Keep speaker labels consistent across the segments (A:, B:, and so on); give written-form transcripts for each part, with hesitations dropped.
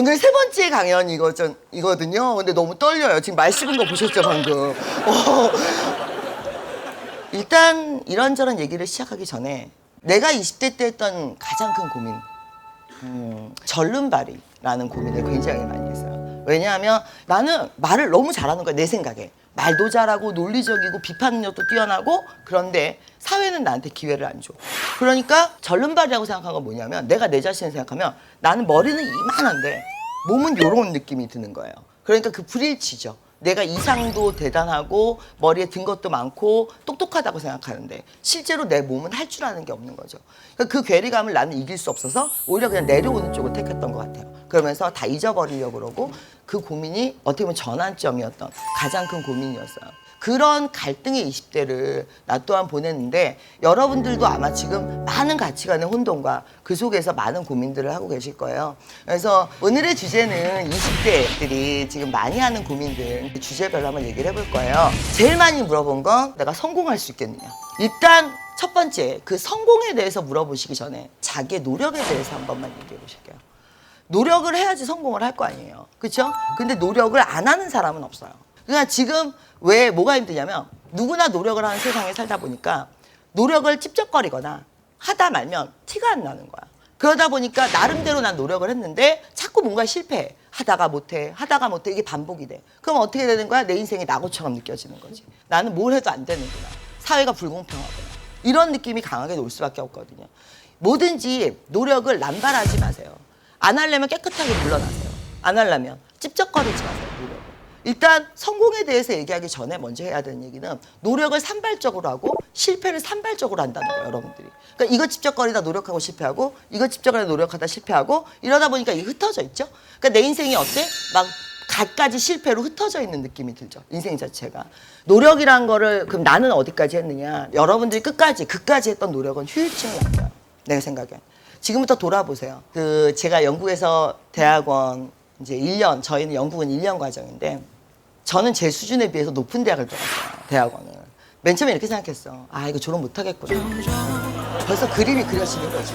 A: 오늘 세 번째 강연 이거든요. 근데 너무 떨려요. 지금 말 씹은 거 보셨죠, 방금? 일단 이런저런 얘기를 시작하기 전에 내가 20대 때 했던 가장 큰 고민, 절름발이라는 고민을 굉장히 많이 했어요. 왜냐하면 나는 말을 너무 잘하는 거야, 내 생각에. 말도 잘하고 논리적이고 비판력도 뛰어나고, 그런데 사회는 나한테 기회를 안 줘. 그러니까 절름발이라고 생각한 건 뭐냐면, 내가 내 자신을 생각하면 나는 머리는 이만한데 몸은 요런 느낌이 드는 거예요. 그러니까 그 불일치죠. 내가 이상도 대단하고 머리에 든 것도 많고 똑똑하다고 생각하는데 실제로 내 몸은 할 줄 아는 게 없는 거죠. 그러니까 그 괴리감을 나는 이길 수 없어서 오히려 그냥 내려오는 쪽을 택했던 것 같아요. 그러면서 다 잊어버리려고 그러고, 그 고민이 어떻게 보면 전환점이었던 가장 큰 고민이었어요. 그런 갈등의 20대를 나 또한 보냈는데, 여러분들도 아마 지금 많은 가치관의 혼돈과 그 속에서 많은 고민들을 하고 계실 거예요. 그래서 오늘의 주제는 20대들이 지금 많이 하는 고민들 주제별로 한번 얘기를 해볼 거예요. 제일 많이 물어본 건 내가 성공할 수 있겠느냐. 일단 첫 번째, 그 성공에 대해서 물어보시기 전에 자기의 노력에 대해서 한 번만 얘기해 보실게요. 노력을 해야지 성공을 할 거 아니에요. 그렇죠? 근데 노력을 안 하는 사람은 없어요. 그러니까 지금 왜 뭐가 힘드냐면, 누구나 노력을 하는 세상에 살다 보니까 노력을 찝쩍거리거나 하다 말면 티가 안 나는 거야. 그러다 보니까 나름대로 난 노력을 했는데 자꾸 뭔가 실패해. 하다가 못해, 이게 반복이 돼. 그럼 어떻게 되는 거야? 내 인생이 낙오처럼 느껴지는 거지. 나는 뭘 해도 안 되는구나. 사회가 불공평하구나. 이런 느낌이 강하게 올 수밖에 없거든요. 뭐든지 노력을 남발하지 마세요. 안 하려면 깨끗하게 물러나세요. 안 하려면 찝쩍거리지 마세요, 노력을. 일단 성공에 대해서 얘기하기 전에 먼저 해야 되는 얘기는 노력을 산발적으로 하고 실패를 산발적으로 한다는 거예요, 여러분들이. 그러니까 이거 찝쩍거리다 노력하고 실패하고, 이거 찝쩍거리다 노력하다 실패하고, 이러다 보니까 이게 흩어져 있죠. 그러니까 내 인생이 어때? 막 갖가지 실패로 흩어져 있는 느낌이 들죠, 인생 자체가. 노력이란 거를 그럼 나는 어디까지 했느냐. 여러분들이 그까지 했던 노력은 휴일증을 남겨요, 내 생각엔. 지금부터 돌아보세요. 제가 영국에서 대학원 이제 1년, 저희는 영국은 1년 과정인데, 저는 제 수준에 비해서 높은 대학을 들어갔어요, 대학원을. 맨 처음에 이렇게 생각했어. 아, 이거 졸업 못하겠구나. 벌써 그림이 그려지는 거지.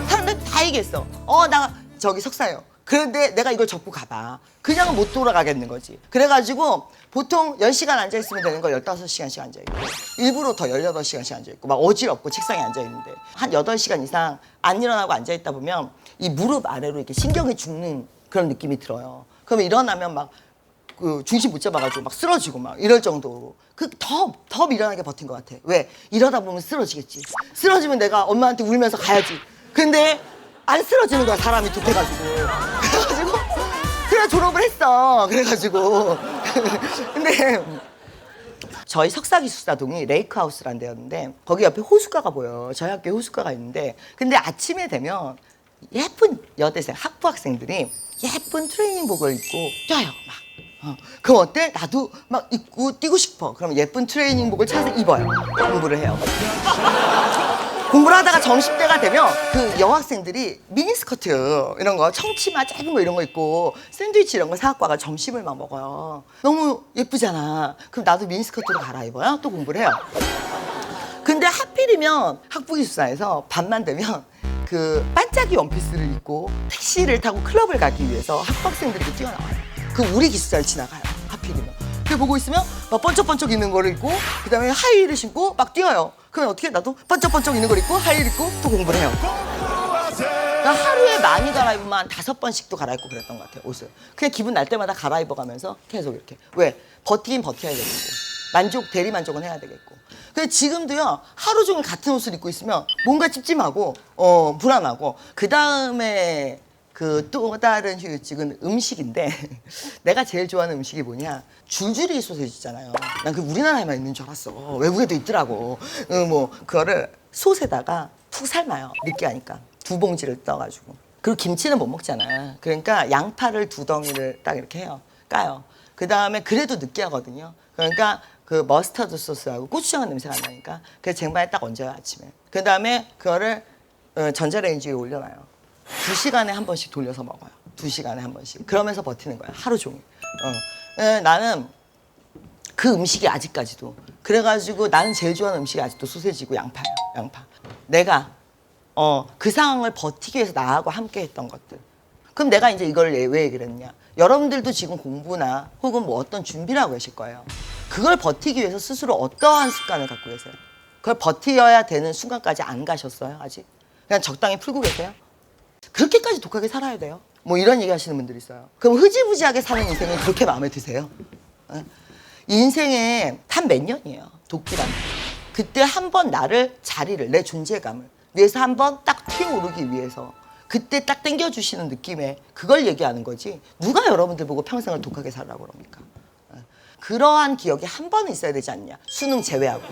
A: 사람들 다 얘기했어. 나 저기 석사요. 그런데 내가 이걸 접고 가봐. 그냥은 못 돌아가겠는 거지. 그래가지고 보통 10시간 앉아있으면 되는 걸 15시간씩 앉아있고, 일부러 더 18시간씩 앉아있고, 막 어지럽고 책상에 앉아있는데 한 8시간 이상 안 일어나고 앉아있다 보면 이 무릎 아래로 이렇게 신경이 죽는 그런 느낌이 들어요. 그러면 일어나면 막 그 중심 못 잡아가지고 막 쓰러지고 막 이럴 정도로 더 미련하게 버틴 것 같아. 왜? 이러다 보면 쓰러지겠지. 쓰러지면 내가 엄마한테 울면서 가야지. 근데 안 쓰러지는 거야, 사람이 독해가지고. 그래가지고 그래 졸업을 했어. 그래가지고 근데 저희 석사기숙사동이 레이크하우스라는 데였는데, 거기 옆에 호숫가가 보여. 저희 학교에 호숫가가 있는데, 근데 아침에 되면 예쁜 여대생 학부 학생들이 예쁜 트레이닝복을 입고 뛰어요, 막. 그럼 어때? 나도 막 입고 뛰고 싶어. 그럼 예쁜 트레이닝복을 찾아서 입어요. 공부를 해요. 공부를 하다가 점심때가 되면 그 여학생들이 미니스커트 이런 거, 청치마 짧은 거 이런 거 입고 샌드위치 이런 거 사갖고 와가 점심을 막 먹어요. 너무 예쁘잖아. 그럼 나도 미니스커트로 갈아입어요. 또 공부를 해요. 근데 하필이면 학부기숙사에서 밤만 되면 그 반짝이 원피스를 입고 택시를 타고 클럽을 가기 위해서 학부학생들이 뛰어나와요. 그 우리 기숙사를 지나가요, 하필이면. 그래 보고 있으면 막 번쩍번쩍 있는 거를 입고, 그 다음에 하이힐을 신고 막 뛰어요. 그러면 어떻게? 나도 번쩍번쩍 있는 걸 입고 하이힐 입고 또 공부를 해요. 그러니까 하루에 많이 갈아입으면 한 5번씩도 갈아입고 그랬던 것 같아요, 옷을. 그냥 기분 날 때마다 갈아입어가면서 계속 이렇게. 왜? 버티긴 버텨야 되겠고, 대리 만족은 해야 되겠고. 근데 지금도요, 하루 종일 같은 옷을 입고 있으면 뭔가 찝찝하고 불안하고. 그 다음에 그 또 다른 휴유증은 음식인데 내가 제일 좋아하는 음식이 뭐냐, 줄줄이 소세지 있잖아요. 난 그 우리나라에만 있는 줄 알았어. 외국에도 있더라고. 뭐 그거를 솥에다가 푹 삶아요, 느끼하니까. 2봉지를 떠가지고. 그리고 김치는 못 먹잖아. 그러니까 양파를 2덩이를 딱 이렇게 해요, 까요. 그 다음에 그래도 느끼하거든요. 그러니까 그 머스터드 소스하고 고추장한 냄새가 안 나니까 그래서 쟁반에 딱 얹어요, 아침에. 그 다음에 그거를 전자레인지에 올려놔요. 2시간에 한 번씩 돌려서 먹어요. 2시간에 한 번씩. 그러면서 버티는 거야, 하루 종일. 나는 그 음식이 아직까지도. 그래가지고 나는 제일 좋아하는 음식이 아직도 소세지고 양파예요, 양파. 내가 그 상황을 버티기 위해서 나하고 함께 했던 것들. 그럼 내가 이제 이걸 왜 얘기를 했냐. 여러분들도 지금 공부나 혹은 뭐 어떤 준비를 하고 계실 거예요. 그걸 버티기 위해서 스스로 어떠한 습관을 갖고 계세요? 그걸 버텨야 되는 순간까지 안 가셨어요, 아직? 그냥 적당히 풀고 계세요? 그렇게까지 독하게 살아야 돼요? 뭐 이런 얘기 하시는 분들이 있어요. 그럼 흐지부지하게 사는 인생은 그렇게 마음에 드세요? 인생에 단 몇 년이에요, 도끼란. 그때 한번 나를, 자리를, 내 존재감을 위해서 한번 딱 튀어오르기 위해서 그때 딱 땡겨주시는 느낌에 그걸 얘기하는 거지. 누가 여러분들 보고 평생을 독하게 살라고 그럽니까? 그러한 기억이 한 번은 있어야 되지 않냐, 수능 제외하고.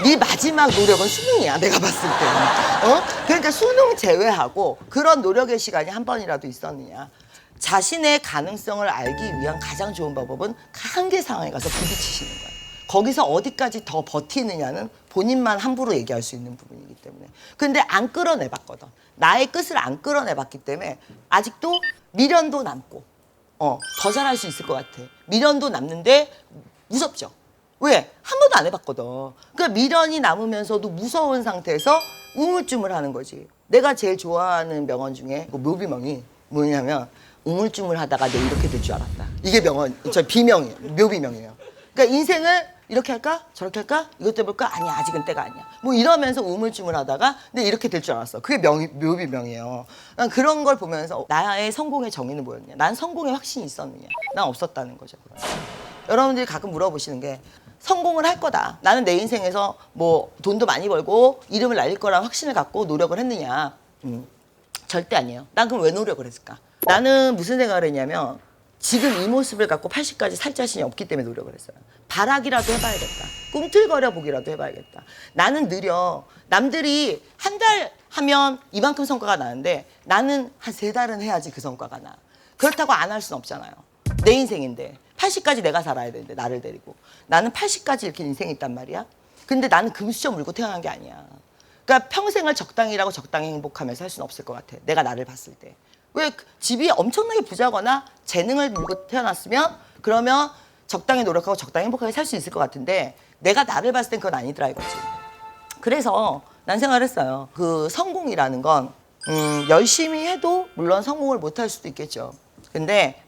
A: 네 마지막 노력은 수능이야, 내가 봤을 때는. 그러니까 수능 제외하고 그런 노력의 시간이 한 번이라도 있었느냐. 자신의 가능성을 알기 위한 가장 좋은 방법은 한계 상황에 가서 부딪히시는 거예요. 거기서 어디까지 더 버티느냐는 본인만 함부로 얘기할 수 있는 부분이기 때문에. 근데 안 끌어내봤거든. 나의 끝을 안 끌어내봤기 때문에 아직도 미련도 남고 더 잘할 수 있을 것 같아. 미련도 남는데 무섭죠. 왜? 한 번도 안 해봤거든. 그러니까 미련이 남으면서도 무서운 상태에서 우물쭈물하는 거지. 내가 제일 좋아하는 명언 중에 묘비명이 뭐냐면 우물쭈물하다가 내 이렇게 될 줄 알았다. 이게 명언, 저 비명이에요. 묘비명이에요. 그러니까 인생을 이렇게 할까? 저렇게 할까? 이것도 해볼까? 아니야, 아직은 때가 아니야. 뭐 이러면서 우물쭈물하다가 내 이렇게 될 줄 알았어. 그게 묘비명이에요. 난 그런 걸 보면서 나의 성공의 정의는 뭐였냐? 난 성공의 확신이 있었느냐? 난 없었다는 거죠. 여러분들이 가끔 물어보시는 게 성공을 할 거다. 나는 내 인생에서 뭐 돈도 많이 벌고 이름을 날릴 거라는 확신을 갖고 노력을 했느냐? 절대 아니에요. 난 그럼 왜 노력을 했을까? 나는 무슨 생각을 했냐면 지금 이 모습을 갖고 80까지 살 자신이 없기 때문에 노력을 했어요. 발악이라도 해봐야겠다. 꿈틀거려 보기라도 해봐야겠다. 나는 느려. 남들이 한 달 하면 이만큼 성과가 나는데 나는 한 3달은 해야지 그 성과가 나. 그렇다고 안 할 수는 없잖아요. 내 인생인데 80까지 내가 살아야 되는데 나를 데리고. 나는 80까지 이렇게 인생이 있단 말이야. 근데 나는 금수저 물고 태어난 게 아니야. 그러니까 평생을 적당히라고 적당히 행복하면서 할 수는 없을 것 같아. 내가 나를 봤을 때. 왜 집이 엄청나게 부자거나 재능을 물고 태어났으면 그러면 적당히 노력하고 적당히 행복하게 살 수 있을 것 같은데 내가 나를 봤을 땐 그건 아니더라 이거지. 그래서 난 생각을 했어요. 그 성공이라는 건 열심히 해도 물론 성공을 못 할 수도 있겠죠. 근데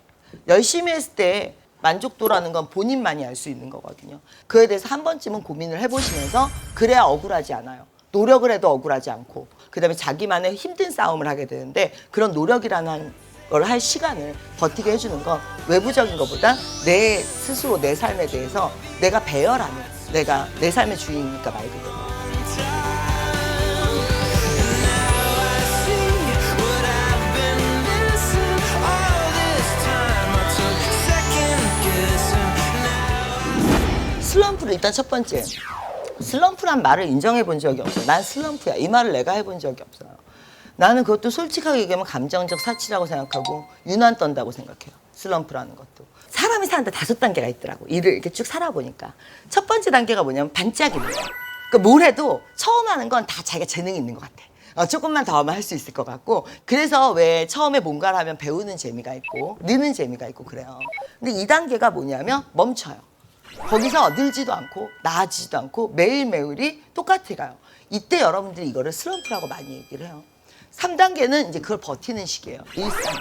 A: 열심히 했을 때 만족도라는 건 본인만이 알 수 있는 거거든요. 그에 대해서 한 번쯤은 고민을 해보시면서 그래야 억울하지 않아요. 노력을 해도 억울하지 않고 그다음에 자기만의 힘든 싸움을 하게 되는데 그런 노력이라는 걸 할 시간을 버티게 해주는 건 외부적인 것보다 내 스스로 내 삶에 대해서 내가 배열하는 내가 내 삶의 주인이니까 말 그대로. 슬럼프를 일단 첫 번째. 슬럼프란 말을 인정해 본 적이 없어요. 난 슬럼프야. 이 말을 내가 해본 적이 없어요. 나는 그것도 솔직하게 얘기하면 감정적 사치라고 생각하고 유난 떤다고 생각해요. 슬럼프라는 것도. 사람이 사는데 5단계가 있더라고. 일을 이렇게 쭉 살아보니까. 첫 번째 단계가 뭐냐면 반짝이는 거야. 그러니까 뭘 해도 처음 하는 건 다 자기가 재능이 있는 것 같아. 조금만 더 하면 할 수 있을 것 같고. 그래서 왜 처음에 뭔가를 하면 배우는 재미가 있고 느는 재미가 있고 그래요. 근데 2단계가 뭐냐면 멈춰요. 거기서 늘지도 않고 나아지지도 않고 매일매일이 똑같이 가요. 이때 여러분들이 이거를 슬럼프라고 많이 얘기를 해요. 3단계는 이제 그걸 버티는 시기예요. 일상.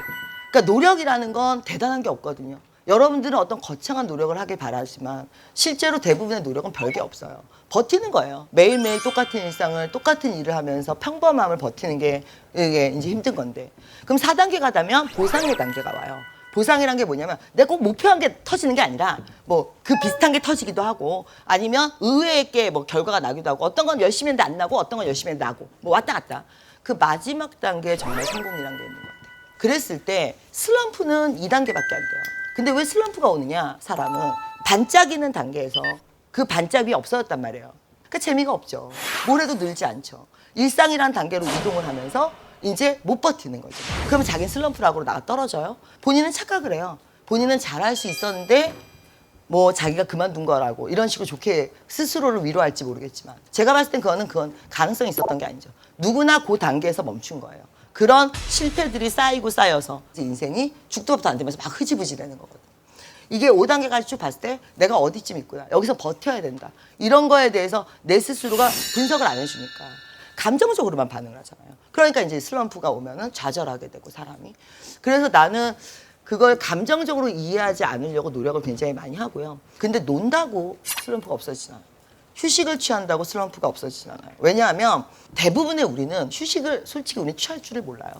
A: 그러니까 노력이라는 건 대단한 게 없거든요. 여러분들은 어떤 거창한 노력을 하길 바라지만 실제로 대부분의 노력은 별게 없어요. 버티는 거예요. 매일매일 똑같은 일상을 똑같은 일을 하면서 평범함을 버티는 게 이게 이제 힘든 건데. 그럼 4단계 가다면 보상의 단계가 와요. 보상이란 게 뭐냐면 내가 꼭 목표한 게 터지는 게 아니라 뭐 그 비슷한 게 터지기도 하고 아니면 의외의 뭐 결과가 나기도 하고 어떤 건 열심히 했는데 안 나고 어떤 건 열심히 했는데 나고 뭐 왔다 갔다. 그 마지막 단계에 정말 성공이란 게 있는 것 같아요. 그랬을 때 슬럼프는 2단계밖에 안 돼요. 근데 왜 슬럼프가 오느냐 사람은 반짝이는 단계에서 그 반짝이 없어졌단 말이에요. 그러니까 재미가 없죠. 뭘 해도 늘지 않죠. 일상이란 단계로 이동을 하면서 이제 못 버티는 거죠. 그러면 자기는 슬럼프라고 나가 떨어져요. 본인은 착각을 해요. 본인은 잘할 수 있었는데 뭐 자기가 그만둔 거라고 이런 식으로 좋게 스스로를 위로할지 모르겠지만 제가 봤을 땐 그건 가능성이 있었던 게 아니죠. 누구나 그 단계에서 멈춘 거예요. 그런 실패들이 쌓이고 쌓여서 인생이 죽도 밥도 안 되면서 막 흐지부지 되는 거거든요. 이게 5단계까지 쭉 봤을 때 내가 어디쯤 있구나. 여기서 버텨야 된다. 이런 거에 대해서 내 스스로가 분석을 안 해주니까. 감정적으로만 반응을 하잖아요. 그러니까 이제 슬럼프가 오면은 좌절하게 되고 사람이. 그래서 나는 그걸 감정적으로 이해하지 않으려고 노력을 굉장히 많이 하고요. 근데 논다고 슬럼프가 없어지진 않아요. 휴식을 취한다고 슬럼프가 없어지진 않아요. 왜냐하면 대부분의 우리는 휴식을 솔직히 우리는 취할 줄을 몰라요.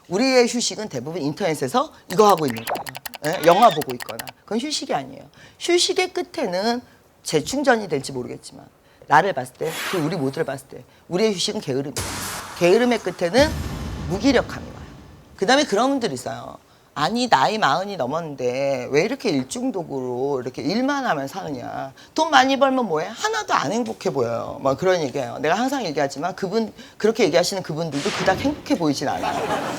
A: 우리의 휴식은 대부분 인터넷에서 이거 하고 있는 거예요. 예? 영화 보고 있거나. 그건 휴식이 아니에요. 휴식의 끝에는 재충전이 될지 모르겠지만 나를 봤을 때, 그리고 우리 모두를 봤을 때 우리의 휴식은 게으름이에요. 게으름의 끝에는 무기력함이 와요. 그 다음에 그런 분들이 있어요. 아니 나이 40이 넘었는데 왜 이렇게 일중독으로 이렇게 일만 하면 사느냐. 돈 많이 벌면 뭐해? 하나도 안 행복해 보여요. 막 그런 얘기예요. 내가 항상 얘기하지만 그렇게 얘기하시는 그분들도 그닥 행복해 보이진 않아요.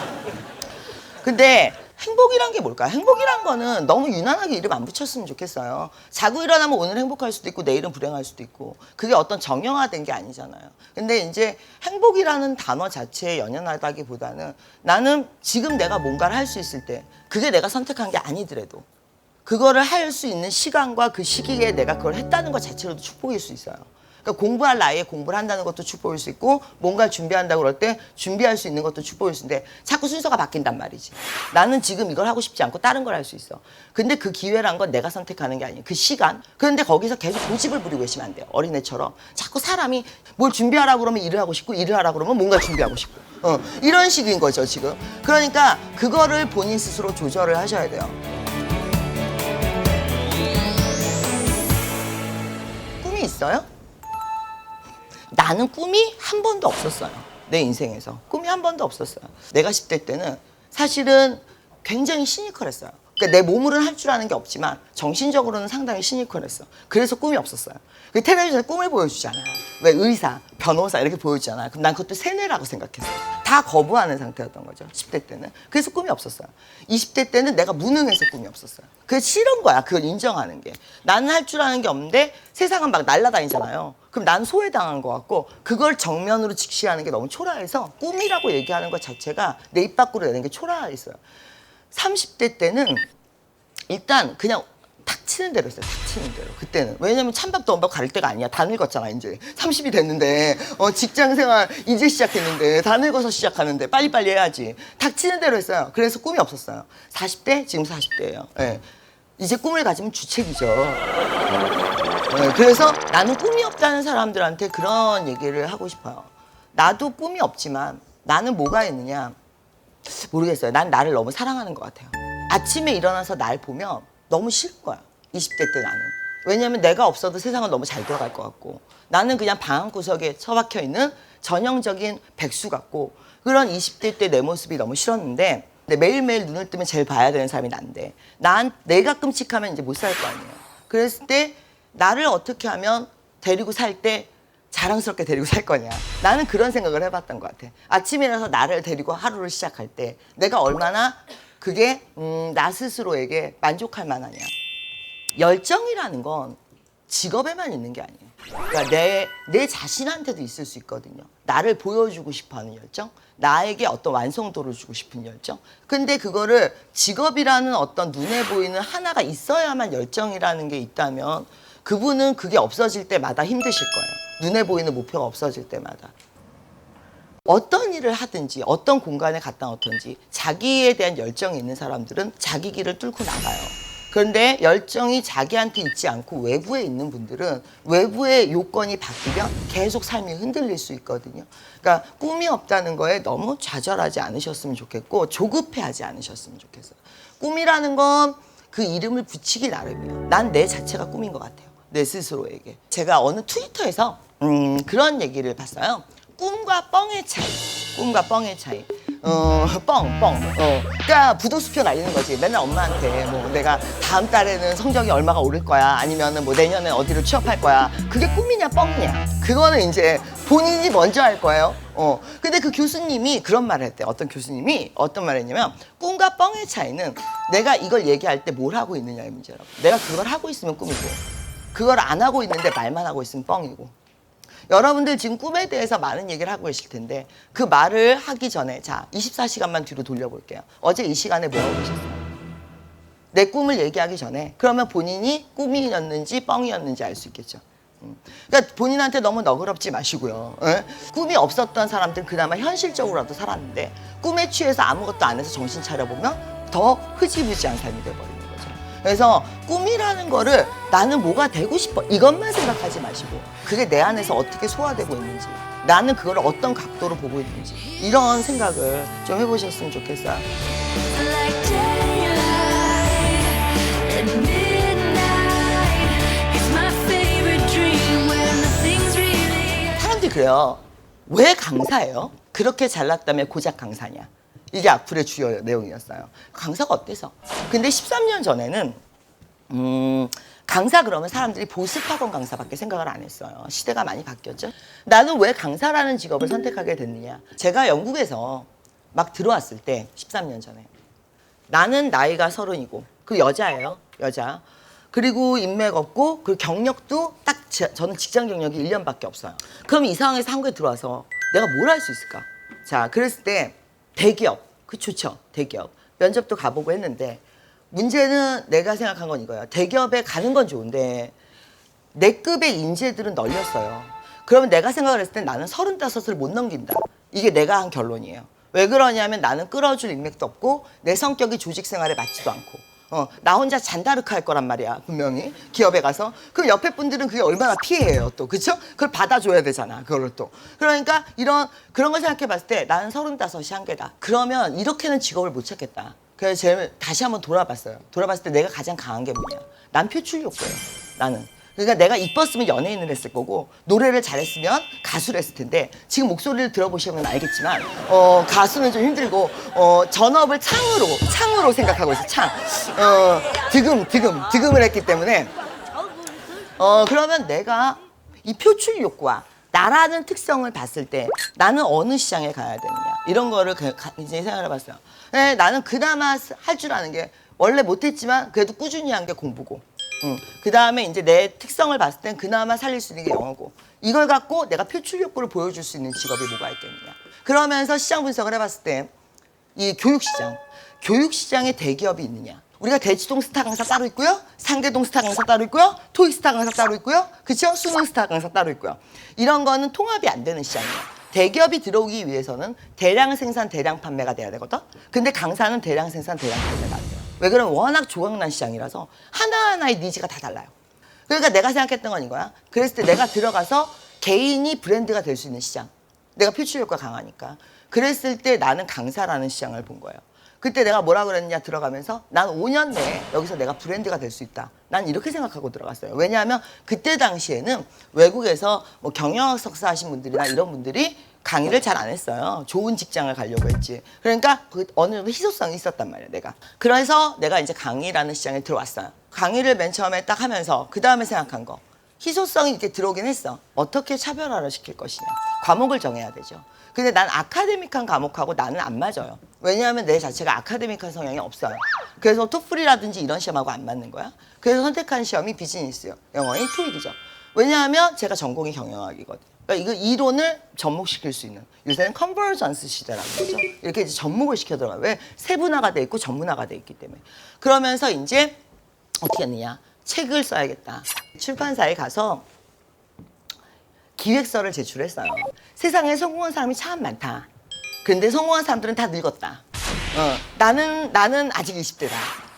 A: 근데 행복이란 게 뭘까요? 행복이란 거는 너무 유난하게 이름 안 붙였으면 좋겠어요. 자고 일어나면 오늘 행복할 수도 있고 내일은 불행할 수도 있고 그게 어떤 정형화된 게 아니잖아요. 근데 이제 행복이라는 단어 자체에 연연하다기보다는 나는 지금 내가 뭔가를 할 수 있을 때 그게 내가 선택한 게 아니더라도 그거를 할 수 있는 시간과 그 시기에 내가 그걸 했다는 것 자체로도 축복일 수 있어요. 그러니까 공부할 나이에 공부를 한다는 것도 축복일 수 있고 뭔가를 준비한다고 그럴 때 준비할 수 있는 것도 축복일 수 있는데 자꾸 순서가 바뀐단 말이지. 나는 지금 이걸 하고 싶지 않고 다른 걸 할 수 있어. 근데 그 기회란 건 내가 선택하는 게 아니에요. 그 시간. 그런데 거기서 계속 고집을 부리고 계시면 안 돼요. 어린애처럼. 자꾸 사람이 뭘 준비하라고 그러면 일을 하고 싶고 일을 하라고 그러면 뭔가 준비하고 싶고. 이런 식인 거죠 지금. 그러니까 그거를 본인 스스로 조절을 하셔야 돼요. 꿈이 있어요? 나는 꿈이 한 번도 없었어요. 내 인생에서. 꿈이 한 번도 없었어요. 내가 10대 때는 사실은 굉장히 시니컬했어요. 그러니까 내 몸으로는 할 줄 아는 게 없지만 정신적으로는 상당히 시니컬했어. 그래서 꿈이 없었어요. 그 텔레비전에 꿈을 보여주잖아. 왜 의사, 변호사 이렇게 보여주잖아. 그럼 난 그것도 세뇌라고 생각했어. 다 거부하는 상태였던 거죠. 10대 때는. 그래서 꿈이 없었어요. 20대 때는 내가 무능해서 꿈이 없었어요. 그게 싫은 거야. 그걸 인정하는 게. 나는 할 줄 아는 게 없는데 세상은 막 날아다니잖아요. 그럼 난 소외당한 것 같고 그걸 정면으로 직시하는 게 너무 초라해서 꿈이라고 얘기하는 것 자체가 내 입 밖으로 내는 게 초라했어요. 30대 때는 일단 그냥 탁 치는 대로 했어요. 탁 치는 대로. 그때는. 왜냐면 찬밥도 엄밥 가릴 때가 아니야. 다 늙었잖아 이제. 30이 됐는데 직장생활 이제 시작했는데 다 늙어서 시작하는데 빨리빨리 해야지. 탁 치는 대로 했어요. 그래서 꿈이 없었어요. 40대? 지금 40대예요. 네. 이제 꿈을 가지면 주책이죠. 네. 그래서 나는 꿈이 없다는 사람들한테 그런 얘기를 하고 싶어요. 나도 꿈이 없지만 나는 뭐가 있느냐. 모르겠어요. 난 나를 너무 사랑하는 것 같아요. 아침에 일어나서 날 보면 너무 싫은 거야. 20대 때 나는. 왜냐면 내가 없어도 세상은 너무 잘 돌아갈 것 같고 나는 그냥 방 한구석에 처박혀 있는 전형적인 백수 같고 그런 20대 때 내 모습이 너무 싫었는데 매일매일 눈을 뜨면 제일 봐야 되는 사람이 난데 내가 끔찍하면 이제 못 살 거 아니에요. 그랬을 때 나를 어떻게 하면 데리고 살 때 자랑스럽게 데리고 살 거냐. 나는 그런 생각을 해봤던 것 같아. 아침에 일어나서 나를 데리고 하루를 시작할 때 내가 얼마나 그게 나 스스로에게 만족할 만하냐. 열정이라는 건 직업에만 있는 게 아니에요. 그러니까 내 자신한테도 있을 수 있거든요. 나를 보여주고 싶어하는 열정, 나에게 어떤 완성도를 주고 싶은 열정. 근데 그거를 직업이라는 어떤 눈에 보이는 하나가 있어야만 열정이라는 게 있다면 그분은 그게 없어질 때마다 힘드실 거예요. 눈에 보이는 목표가 없어질 때마다. 어떤 일을 하든지 어떤 공간에 갔다 오든지 자기에 대한 열정이 있는 사람들은 자기 길을 뚫고 나가요. 그런데 열정이 자기한테 있지 않고 외부에 있는 분들은 외부의 요건이 바뀌면 계속 삶이 흔들릴 수 있거든요. 그러니까 꿈이 없다는 거에 너무 좌절하지 않으셨으면 좋겠고 조급해하지 않으셨으면 좋겠어요. 꿈이라는 건 그 이름을 붙이기 나름이에요. 난 내 자체가 꿈인 것 같아요. 내 스스로에게. 제가 어느 트위터에서 그런 얘기를 봤어요. 꿈과 뻥의 차이. 꿈과 뻥의 차이. 뻥. 그러니까 부도수표 날리는 거지. 맨날 엄마한테 뭐 내가 다음 달에는 성적이 얼마가 오를 거야. 아니면은 뭐 내년에 어디로 취업할 거야. 그게 꿈이냐 뻥이냐. 그거는 이제 본인이 먼저 할 거예요. 근데 그 교수님이 그런 말을 했대요. 어떤 교수님이 어떤 말을 했냐면 꿈과 뻥의 차이는 내가 이걸 얘기할 때 뭘 하고 있느냐의 문제라고. 내가 그걸 하고 있으면 꿈이고 그걸 안 하고 있는데 말만 하고 있으면 뻥이고. 여러분들 지금 꿈에 대해서 많은 얘기를 하고 계실 텐데 그 말을 하기 전에 자 24시간만 뒤로 돌려볼게요. 어제 이 시간에 뭐 하고 계셨어요? 내 꿈을 얘기하기 전에 그러면 본인이 꿈이었는지 뻥이었는지 알 수 있겠죠. 그러니까 본인한테 너무 너그럽지 마시고요. 에? 꿈이 없었던 사람들은 그나마 현실적으로라도 살았는데 꿈에 취해서 아무것도 안 해서 정신 차려보면 더 흐지부지한 삶이 돼버리는 거죠. 그래서 꿈이라는 거를 나는 뭐가 되고 싶어 이것만 생각하지 마시고 그게 내 안에서 어떻게 소화되고 있는지 나는 그걸 어떤 각도로 보고 있는지 이런 생각을 좀 해보셨으면 좋겠어요.
B: Like daylight at midnight. It's my favorite dream when nothing's really.
A: 사람들이 그래요. 왜 강사예요? 그렇게 잘났다며 고작 강사냐? 이게 악플의 주요 내용이었어요. 강사가 어때서? 근데 13년 전에는 강사 그러면 사람들이 보습학원 강사밖에 생각을 안 했어요. 시대가 많이 바뀌었죠. 나는 왜 강사라는 직업을 선택하게 됐느냐? 제가 영국에서 막 들어왔을 때 13년 전에 나는 나이가 30이고 그 여자예요. 여자. 그리고 인맥 없고 그리고 경력도 딱 저는 직장 경력이 1년밖에 없어요. 그럼 이 상황에서 한국에 들어와서 내가 뭘 할 수 있을까? 자, 그랬을 때 대기업, 그 좋죠. 대기업. 면접도 가보고 했는데 문제는 내가 생각한 건 이거야. 대기업에 가는 건 좋은데 내 급의 인재들은 널렸어요. 그러면 내가 생각을 했을 때 나는 35을 못 넘긴다. 이게 내가 한 결론이에요. 왜 그러냐면 나는 끌어줄 인맥도 없고 내 성격이 조직 생활에 맞지도 않고 나 혼자 잔다르크 할 거란 말이야. 분명히 기업에 가서 그럼 옆에 분들은 그게 얼마나 피해예요 또. 그쵸? 그걸 받아줘야 되잖아. 그걸 또. 그러니까 그런 걸 생각해 봤을 때 나는 35이 한계다. 그러면 이렇게는 직업을 못 찾겠다. 그래서 제가 다시 한번 돌아봤어요. 돌아봤을 때 내가 가장 강한 게 뭐냐. 난 표출욕구예요. 나는. 그러니까 내가 이뻤으면 연예인을 했을 거고 노래를 잘했으면 가수를 했을 텐데 지금 목소리를 들어보시면 알겠지만 가수는 좀 힘들고 전업을 창으로 생각하고 있어. 창. 득음을 했기 때문에 그러면 내가 이 표출 욕구와 나라는 특성을 봤을 때 나는 어느 시장에 가야 되느냐 이런 거를 이제 생각을 해봤어요. 네, 나는 그나마 할 줄 아는 게 원래 못했지만 그래도 꾸준히 한 게 공부고 그 다음에 이제 내 특성을 봤을 땐 그나마 살릴 수 있는 게 영어고 이걸 갖고 내가 표출 욕구를 보여줄 수 있는 직업이 뭐가 있겠느냐. 그러면서 시장 분석을 해봤을 때 이 교육시장에 대기업이 있느냐. 우리가 대치동 스타 강사 따로 있고요. 상계동 스타 강사 따로 있고요. 토익 스타 강사 따로 있고요. 그쵸? 수능 스타 강사 따로 있고요. 이런 거는 통합이 안 되는 시장이에요. 대기업이 들어오기 위해서는 대량 생산, 대량 판매가 돼야 되거든. 근데 강사는 대량 생산, 대량 판매가 안 돼요. 왜 그러면 워낙 조각난 시장이라서 하나하나의 니즈가 다 달라요. 그러니까 내가 생각했던 건 이거야. 그랬을 때 내가 들어가서 개인이 브랜드가 될 수 있는 시장. 내가 표출 효과가 강하니까. 그랬을 때 나는 강사라는 시장을 본 거예요. 그때 내가 뭐라 그랬냐 들어가면서 난 5년 내에 여기서 내가 브랜드가 될 수 있다. 난 이렇게 생각하고 들어갔어요. 왜냐하면 그때 당시에는 외국에서 뭐 경영학 석사 하신 분들이나 이런 분들이 강의를 잘 안 했어요. 좋은 직장을 가려고 했지. 그러니까 어느 정도 희소성이 있었단 말이에요, 내가. 그래서 내가 이제 강의라는 시장에 들어왔어요. 강의를 맨 처음에 딱 하면서 그 다음에 생각한 거. 희소성이 이렇게 들어오긴 했어. 어떻게 차별화를 시킬 것이냐. 과목을 정해야 되죠. 근데 난 아카데믹한 과목하고 나는 안 맞아요. 왜냐하면 내 자체가 아카데믹한 성향이 없어요. 그래서 토플이라든지 이런 시험하고 안 맞는 거야. 그래서 선택한 시험이 비즈니스요. 영어인 토익이죠. 왜냐하면 제가 전공이 경영학이거든요. 그러니까 이거 이론을 접목시킬 수 있는 요새는 컨버전스 시대라는 거죠. 이렇게 이제 접목을 시켜 들어가요. 왜? 세분화가 돼 있고 전문화가 돼 있기 때문에. 그러면서 이제 어떻게 했느냐. 책을 써야겠다. 출판사에 가서 기획서를 제출했어요. 세상에 성공한 사람이 참 많다. 근데 성공한 사람들은 다 늙었다. 나는 아직 20대다.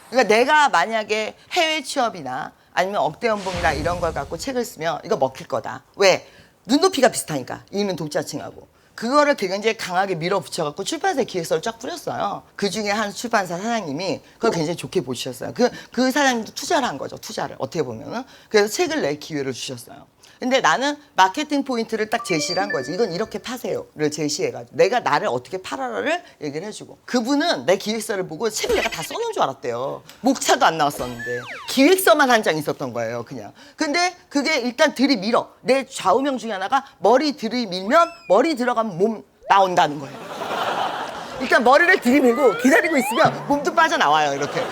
A: 그러니까 내가 만약에 해외 취업이나 아니면 억대 연봉이나 이런 걸 갖고 책을 쓰면 이거 먹힐 거다. 왜? 눈높이가 비슷하니까. 읽는 독자층하고. 그거를 굉장히 강하게 밀어붙여갖고 출판사에 기획서를 쫙 뿌렸어요. 그 중에 한 출판사 사장님이 그걸 굉장히 좋게 보셨어요. 그 사장님도 투자를 한 거죠. 투자를. 어떻게 보면은. 그래서 책을 낼 기회를 주셨어요. 근데 나는 마케팅 포인트를 딱 제시를 한 거지. 이건 이렇게 파세요를 제시해가지고 내가 나를 어떻게 팔아라를 얘기를 해주고 그분은 내 기획서를 보고 책을 내가 다 써놓은 줄 알았대요. 목차도 안 나왔었는데 기획서만 한 장 있었던 거예요 그냥. 근데 그게 일단 들이밀어. 내 좌우명 중에 하나가 머리 들이밀면 머리 들어가면 몸 나온다는 거예요. 일단 머리를 들이밀고 기다리고 있으면 몸도 빠져나와요 이렇게.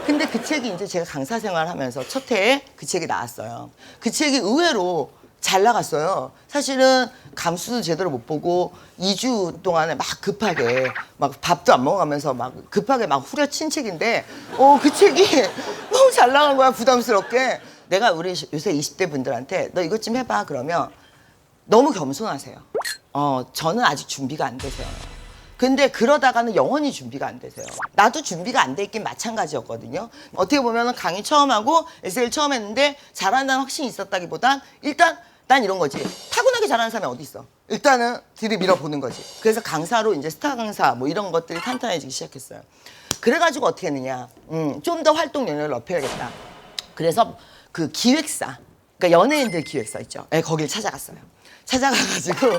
A: 근데 그 책이 이제 제가 강사 생활하면서 첫 해에 그 책이 나왔어요. 그 책이 의외로 잘 나갔어요. 사실은 감수도 제대로 못 보고 2주 동안에 막 급하게 막 밥도 안 먹어가면서 막 급하게 막 후려친 책인데 그 책이 너무 잘 나간 거야 부담스럽게. 내가 우리 요새 20대 분들한테 너 이것 좀 해봐 그러면 너무 겸손하세요. 저는 아직 준비가 안 되세요. 근데 그러다가는 영원히 준비가 안 되세요. 나도 준비가 안 돼 있긴 마찬가지였거든요. 어떻게 보면 강의 처음 하고 SL 처음 했는데 잘한다는 확신이 있었다기보단 일단 난 이런 거지. 타고나게 잘하는 사람이 어디 있어? 일단은 들이밀어 보는 거지. 그래서 강사로 이제 스타 강사 뭐 이런 것들이 탄탄해지기 시작했어요. 그래가지고 어떻게 했느냐. 좀 더 활동 영역을 넓혀야겠다. 그래서 그 기획사, 그러니까 연예인들 기획사 있죠. 네, 거길 찾아갔어요. 찾아가가지고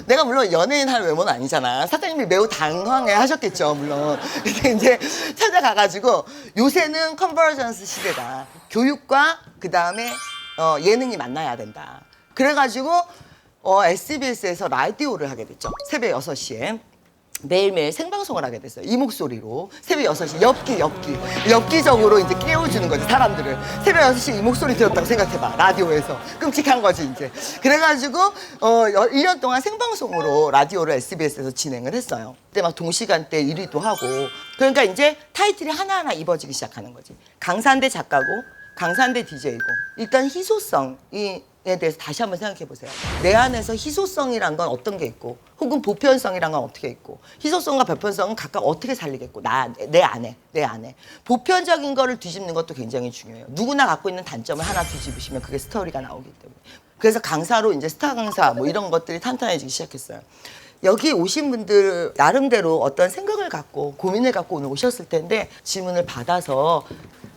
A: 내가 물론 연예인 할 외모는 아니잖아. 사장님이 매우 당황해 하셨겠죠, 물론. 근데 이제 찾아가가지고 요새는 컨버전스 시대다. 교육과 그 다음에 예능이 만나야 된다. 그래가지고 SBS에서 라디오를 하게 됐죠. 새벽 6시에. 매일매일 생방송을 하게 됐어요. 이 목소리로 새벽 6시 엽기적으로 이제 깨워주는 거지 사람들을. 새벽 6시 이 목소리 들었다고 생각해봐. 라디오에서 끔찍한 거지 이제. 그래가지고 1년 동안 생방송으로 라디오를 SBS에서 진행을 했어요. 그때 막 동시간대 1위도 하고. 그러니까 이제 타이틀이 하나하나 입어지기 시작하는 거지. 강사인데 작가고 강사인데 DJ고. 일단 희소성이 에 대해서 다시 한번 생각해 보세요. 내 안에서 희소성이란 건 어떤 게 있고 혹은 보편성이란 건 어떻게 있고 희소성과 보편성은 각각 어떻게 살리겠고 내 안에 보편적인 거를 뒤집는 것도 굉장히 중요해요. 누구나 갖고 있는 단점을 하나 뒤집으시면 그게 스토리가 나오기 때문에. 그래서 강사로 이제 스타 강사 뭐 이런 것들이 탄탄해지기 시작했어요. 여기 오신 분들 나름대로 어떤 생각을 갖고 고민을 갖고 오늘 오셨을 텐데 질문을 받아서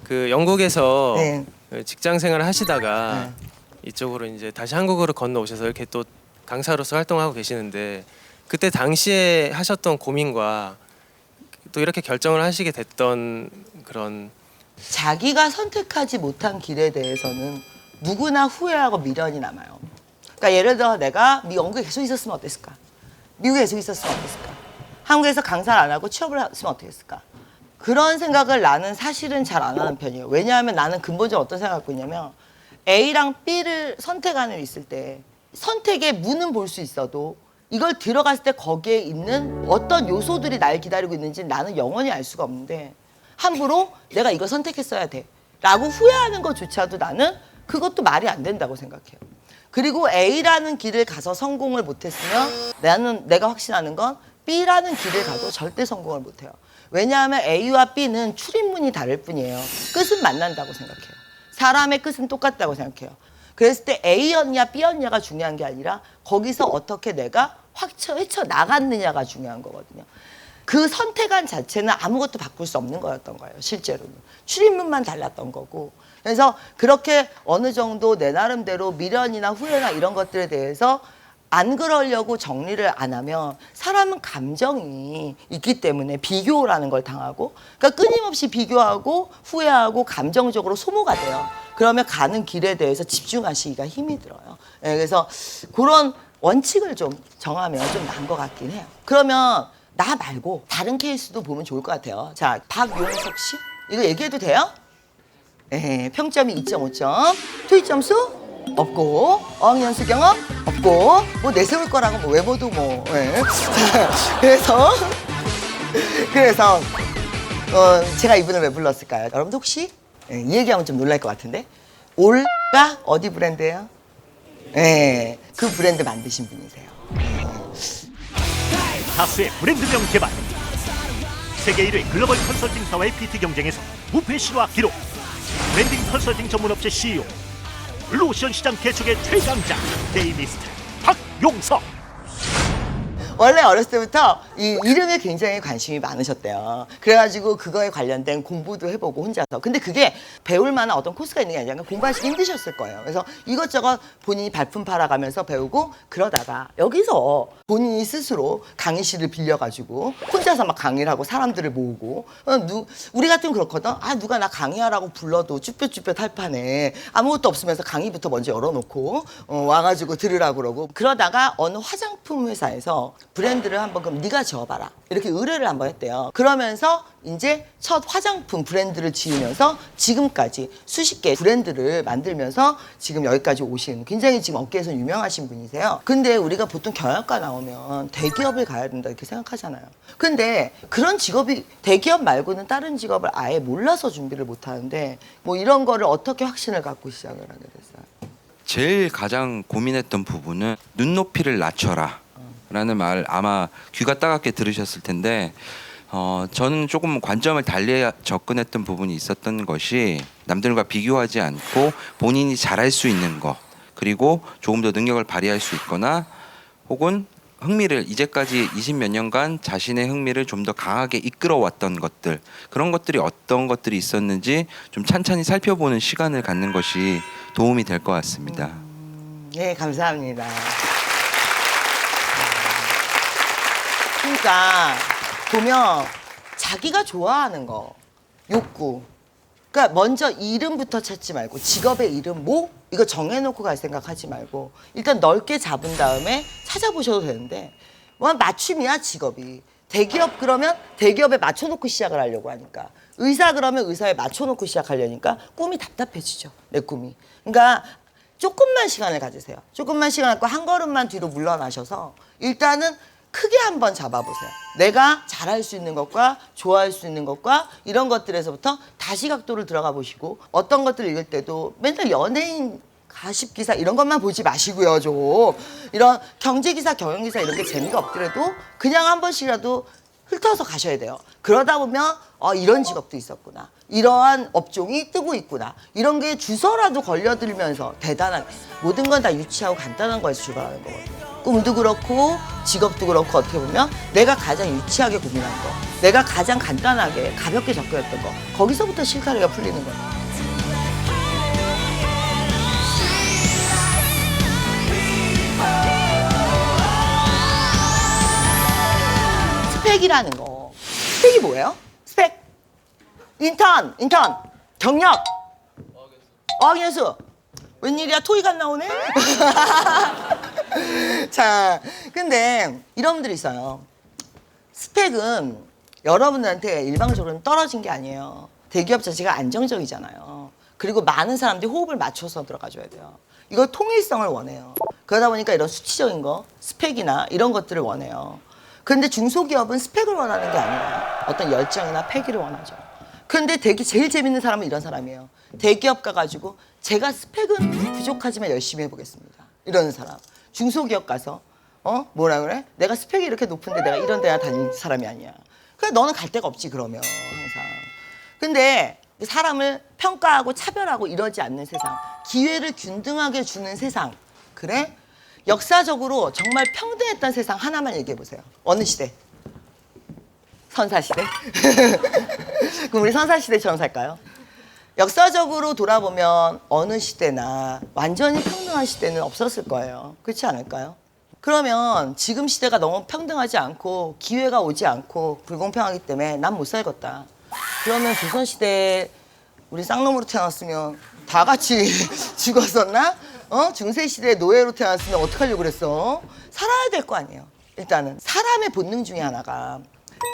C: 그 영국에서
A: 네.
C: 그 직장 생활을 하시다가
A: 네.
C: 이쪽으로 이제 다시 한국으로 건너오셔서 이렇게 또 강사로서 활동하고 계시는데 그때 당시에 하셨던 고민과 또 이렇게 결정을 하시게 됐던 그런
A: 자기가 선택하지 못한 길에 대해서는 누구나 후회하고 미련이 남아요. 그러니까 예를 들어 내가 영국에 계속 있었으면 어땠을까? 미국에 계속 있었으면 어땠을까? 한국에서 강사를 안 하고 취업을 했으면 어땠을까? 그런 생각을 나는 사실은 잘 안 하는 편이에요. 왜냐하면 나는 근본적으로 어떤 생각을 갖고 있냐면 A랑 B를 선택하는 데 있을 때 선택의 문은 볼 수 있어도 이걸 들어갔을 때 거기에 있는 어떤 요소들이 날 기다리고 있는지 나는 영원히 알 수가 없는데 함부로 내가 이걸 선택했어야 돼 라고 후회하는 것조차도 나는 그것도 말이 안 된다고 생각해요. 그리고 A라는 길을 가서 성공을 못했으면 내가 확신하는 건 B라는 길을 가도 절대 성공을 못해요. 왜냐하면 A와 B는 출입문이 다를 뿐이에요. 끝은 만난다고 생각해요. 사람의 끝은 똑같다고 생각해요. 그랬을 때 A였냐 B였냐가 중요한 게 아니라 거기서 어떻게 내가 헤쳐나갔느냐가 중요한 거거든요. 그 선택안 자체는 아무것도 바꿀 수 없는 거였던 거예요. 실제로는. 출입문만 달랐던 거고. 그래서 그렇게 어느 정도 내 나름대로 미련이나 후회나 이런 것들에 대해서 안 그러려고 정리를 안 하면 사람은 감정이 있기 때문에 비교라는 걸 당하고 그러니까 끊임없이 비교하고 후회하고 감정적으로 소모가 돼요. 그러면 가는 길에 대해서 집중하시기가 힘이 들어요. 네, 그래서 그런 원칙을 좀 정하면 좀 나은 것 같긴 해요. 그러면 나 말고 다른 케이스도 보면 좋을 것 같아요. 자, 박용석 씨? 이거 얘기해도 돼요? 네, 평점이 2.5점. 토익 점수? 없고 어학연수 경험 없고 뭐 내세울 거라고 뭐 외모도 뭐 네. 그래서 제가 이분을 왜 불렀을까요? 여러분도 혹시 이 얘기하면 좀 놀랄 것 같은데 올가 어디 브랜드예요? 네, 그 브랜드 만드신 분이세요.
D: 다수의 브랜드명 개발 세계 1위 글로벌 컨설팅사와의 PT 경쟁에서 무패 신화 기록 브랜딩 컨설팅 전문업체 CEO 로션 시장 개척의 최강자 데이미스트 박용석.
A: 원래 어렸을 때부터 이 이름에 굉장히 관심이 많으셨대요. 그래가지고 그거에 관련된 공부도 해보고 혼자서. 근데 그게 배울 만한 어떤 코스가 있는 게 아니라 공부하시기 힘드셨을 거예요. 그래서 이것저것 본인이 발품 팔아가면서 배우고 그러다가 여기서 본인이 스스로 강의실을 빌려가지고 혼자서 막 강의를 하고 사람들을 모으고 우리 같으면 그렇거든. 누가 나 강의하라고 불러도 쭈뼛쭈뼛 할 판에 아무것도 없으면서 강의부터 먼저 열어놓고 와가지고 들으라고 그러고 그러다가 어느 화장품 회사에서 브랜드를 한번 그럼 네가 지어봐라. 이렇게 의뢰를 한번 했대요. 그러면서 이제 첫 화장품 브랜드를 지으면서 지금까지 수십 개 브랜드를 만들면서 지금 여기까지 오신 굉장히 지금 업계에서 유명하신 분이세요. 근데 우리가 보통 경영학과 나오면 대기업을 가야 된다 이렇게 생각하잖아요. 근데 그런 직업이 대기업 말고는 다른 직업을 아예 몰라서 준비를 못 하는데 뭐 이런 거를 어떻게 확신을 갖고 시작을 하게 됐어요?
E: 제일 가장 고민했던 부분은 눈높이를 낮춰라 라는 말 아마 귀가 따갑게 들으셨을 텐데 저는 조금 관점을 달리 접근했던 부분이 있었던 것이 남들과 비교하지 않고 본인이 잘할 수 있는 것 그리고 조금 더 능력을 발휘할 수 있거나 혹은 흥미를 이제까지 20몇 년간 자신의 흥미를 좀 더 강하게 이끌어왔던 것들 그런 것들이 어떤 것들이 있었는지 좀 찬찬히 살펴보는 시간을 갖는 것이 도움이 될 것 같습니다.
A: 네, 감사합니다. 그러니까 보면 자기가 좋아하는 거, 욕구. 그러니까 먼저 이름부터 찾지 말고 직업의 이름 뭐? 이거 정해놓고 갈 생각하지 말고 일단 넓게 잡은 다음에 찾아보셔도 되는데 뭐 맞춤이야 직업이. 대기업 그러면 대기업에 맞춰놓고 시작을 하려고 하니까 의사 그러면 의사에 맞춰놓고 시작하려니까 꿈이 답답해지죠. 내 꿈이. 그러니까 조금만 시간을 가지세요. 조금만 시간 갖고 한 걸음만 뒤로 물러나셔서 일단은 크게 한번 잡아보세요. 내가 잘할 수 있는 것과 좋아할 수 있는 것과 이런 것들에서부터 다시 각도를 들어가 보시고 어떤 것들을 읽을 때도 맨날 연예인 가십 기사 이런 것만 보지 마시고요. 좀 이런 경제 기사, 경영 기사 이런 게 재미가 없더라도 그냥 한 번씩이라도 훑어서 가셔야 돼요. 그러다 보면 이런 직업도 있었구나. 이러한 업종이 뜨고 있구나. 이런 게 주소라도 걸려들면서 대단한 모든 건 다 유치하고 간단한 거에서 출발하는 거거든요. 꿈도 그렇고 직업도 그렇고 어떻게 보면 내가 가장 유치하게 고민한 거, 내가 가장 간단하게 가볍게 접근했던 거 거기서부터 실타래가 풀리는 거예요. 스펙이라는 거. 스펙이 뭐예요? 스펙. 인턴, 경력. 어학연수. 웬일이야 토익 안 나오네? 자, 근데 이런 분들이 있어요. 스펙은 여러분들한테 일방적으로는 떨어진 게 아니에요. 대기업 자체가 안정적이잖아요. 그리고 많은 사람들이 호흡을 맞춰서 들어가줘야 돼요. 이거 통일성을 원해요. 그러다 보니까 이런 수치적인 거, 스펙이나 이런 것들을 원해요. 그런데 중소기업은 스펙을 원하는 게 아니라 어떤 열정이나 패기를 원하죠. 그런데 제일 재밌는 사람은 이런 사람이에요. 대기업 가가지고 제가 스펙은 부족하지만 열심히 해보겠습니다. 이러는 사람. 중소기업 가서 뭐라 그래? 내가 스펙이 이렇게 높은데 내가 이런 데나 다닌 사람이 아니야. 그래 너는 갈 데가 없지 그러면 항상. 근데 사람을 평가하고 차별하고 이러지 않는 세상. 기회를 균등하게 주는 세상. 그래? 역사적으로 정말 평등했던 세상 하나만 얘기해 보세요. 어느 시대? 선사시대? 그럼 우리 선사시대처럼 살까요? 역사적으로 돌아보면 어느 시대나 완전히 평등한 시대는 없었을 거예요. 그렇지 않을까요? 그러면 지금 시대가 너무 평등하지 않고 기회가 오지 않고 불공평하기 때문에 난 못 살겠다. 그러면 조선시대에 우리 쌍놈으로 태어났으면 다 같이 죽었었나? 중세시대에 노예로 태어났으면 어떡하려고 그랬어? 살아야 될 거 아니에요. 일단은 사람의 본능 중에 하나가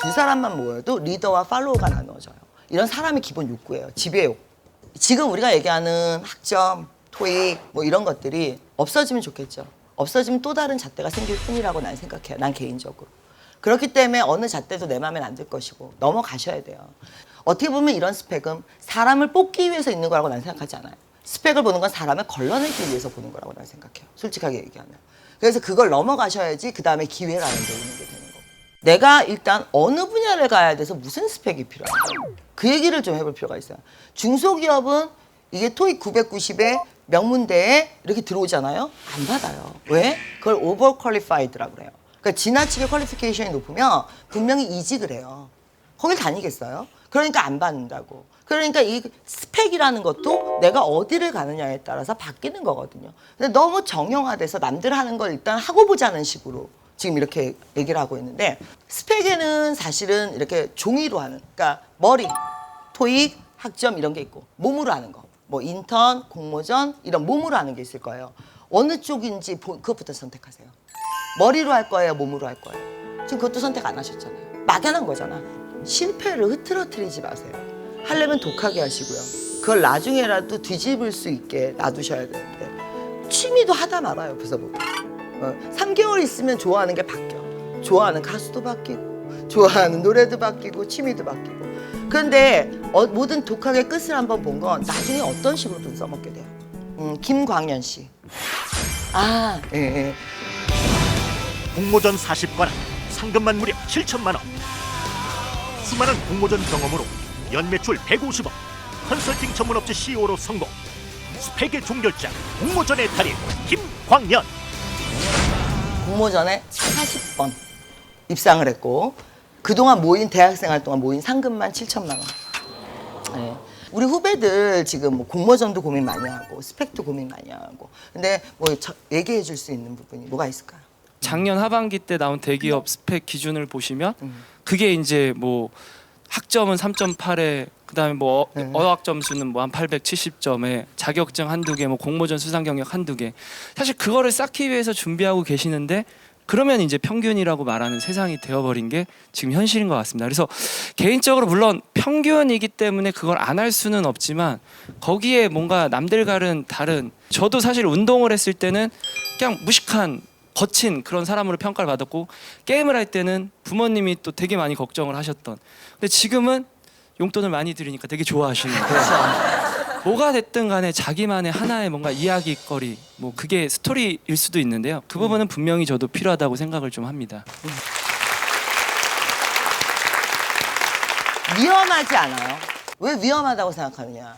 A: 두 사람만 모여도 리더와 팔로워가 나눠져요. 이런 사람의 기본 욕구예요. 지배욕. 지금 우리가 얘기하는 학점, 토익 뭐 이런 것들이 없어지면 좋겠죠. 없어지면 또 다른 잣대가 생길 뿐이라고 난 생각해요. 난 개인적으로. 그렇기 때문에 어느 잣대도 내 마음에 안 들 것이고 넘어가셔야 돼요. 어떻게 보면 이런 스펙은 사람을 뽑기 위해서 있는 거라고 난 생각하지 않아요. 스펙을 보는 건 사람을 걸러내기 위해서 보는 거라고 난 생각해요. 솔직하게 얘기하면. 그래서 그걸 넘어가셔야지 그 다음에 기회라는 게 오는 게 되는 거고. 내가 일단 어느 분야를 가야 돼서 무슨 스펙이 필요한가? 그 얘기를 좀 해볼 필요가 있어요. 중소기업은 이게 토익 990에 명문대에 이렇게 들어오잖아요. 안 받아요. 왜? 그걸 오버 퀄리파이드라고 그래요. 그러니까 지나치게 퀄리피케이션이 높으면 분명히 이직을 해요. 거길 다니겠어요? 그러니까 안 받는다고. 그러니까 이 스펙이라는 것도 내가 어디를 가느냐에 따라서 바뀌는 거거든요. 근데 너무 정형화돼서 남들 하는 걸 일단 하고 보자는 식으로 지금 이렇게 얘기를 하고 있는데 스펙에는 사실은 이렇게 종이로 하는 그러니까 머리, 토익, 학점 이런 게 있고 몸으로 하는 거. 뭐 인턴, 공모전 이런 몸으로 하는 게 있을 거예요. 어느 쪽인지 그것부터 선택하세요. 머리로 할 거예요, 몸으로 할 거예요. 지금 그것도 선택 안 하셨잖아요. 막연한 거잖아. 실패를 흐트러뜨리지 마세요. 하려면 독하게 하시고요. 그걸 나중에라도 뒤집을 수 있게 놔두셔야 되는데 취미도 하다 말아요. 옆에서 보고 3개월 있으면 좋아하는 게 바뀌어. 좋아하는 가수도 바뀌고 좋아하는 노래도 바뀌고 취미도 바뀌고. 그런데 모든 독학의 끝을 한번 본 건 나중에 어떤 식으로든 써먹게 돼요. 김광연 씨. 아, 예, 예.
D: 공모전 40관 상금만 무려 7천만 원. 수많은 공모전 경험으로 연매출 150억, 컨설팅 전문업체 CEO로 성공. 스펙의 종결자 공모전의 달인 김광연.
A: 공모전에 40번 입상을 했고 그동안 모인 대학생활 동안 모인 상금만 7천만 원. 네. 우리 후배들 지금 뭐 공모전도 고민 많이 하고 스펙도 고민 많이 하고 근데 뭐 얘기해 줄 수 있는 부분이 뭐가 있을까요?
F: 작년 하반기 때 나온 대기업 스펙 기준을 보시면 그게 이제 뭐 학점은 3.8에 그다음에 뭐 어학 점수는 뭐 한 870점에 자격증 한두 개, 뭐 공모전 수상 경력 한두 개. 사실 그거를 쌓기 위해서 준비하고 계시는데 그러면 이제 평균이라고 말하는 세상이 되어버린 게 지금 현실인 것 같습니다. 그래서 개인적으로 물론 평균이기 때문에 그걸 안 할 수는 없지만 거기에 뭔가 남들과는 다른 저도 사실 운동을 했을 때는 그냥 무식한 거친 그런 사람으로 평가를 받았고 게임을 할 때는 부모님이 또 되게 많이 걱정을 하셨던 근데 지금은 용돈을 많이 드리니까 되게 좋아하시는 거예요. 뭐가 됐든 간에 자기만의 하나의 뭔가 이야기거리 뭐 그게 스토리일 수도 있는데요. 그 부분은 분명히 저도 필요하다고 생각을 좀 합니다.
A: 위험하지 않아요. 왜 위험하다고 생각하느냐.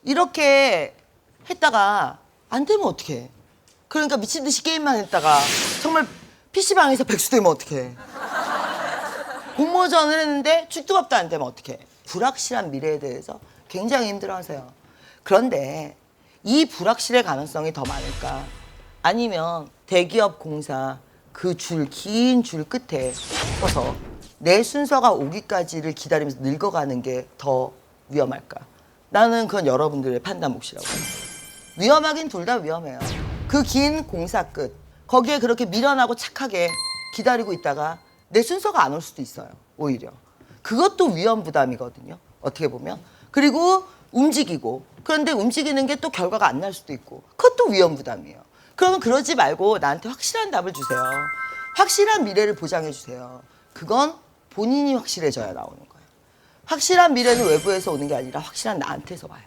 A: 이렇게 했다가 안 되면 어떡해. 그러니까 미친 듯이 게임만 했다가 정말 PC방에서 백수 되면 어떡해. 공모전을 했는데 출두갑도 안 되면 어떡해. 불확실한 미래에 대해서 굉장히 힘들어하세요. 그런데 이 불확실의 가능성이 더 많을까? 아니면 대기업 공사 그 긴 줄 끝에 서서 내 순서가 오기까지를 기다리면서 늙어가는 게 더 위험할까? 나는 그건 여러분들의 판단 몫이라고 생각해요. 위험하긴 둘 다 위험해요. 그 긴 공사 끝 거기에 그렇게 미련하고 착하게 기다리고 있다가 내 순서가 안 올 수도 있어요. 오히려 그것도 위험 부담이거든요. 어떻게 보면 그리고 움직이고 그런데 움직이는 게 또 결과가 안 날 수도 있고 그것도 위험 부담이에요. 그러면 그러지 말고 나한테 확실한 답을 주세요. 확실한 미래를 보장해 주세요. 그건 본인이 확실해져야 나오는 거예요. 확실한 미래는 외부에서 오는 게 아니라 확실한 나한테서 와요.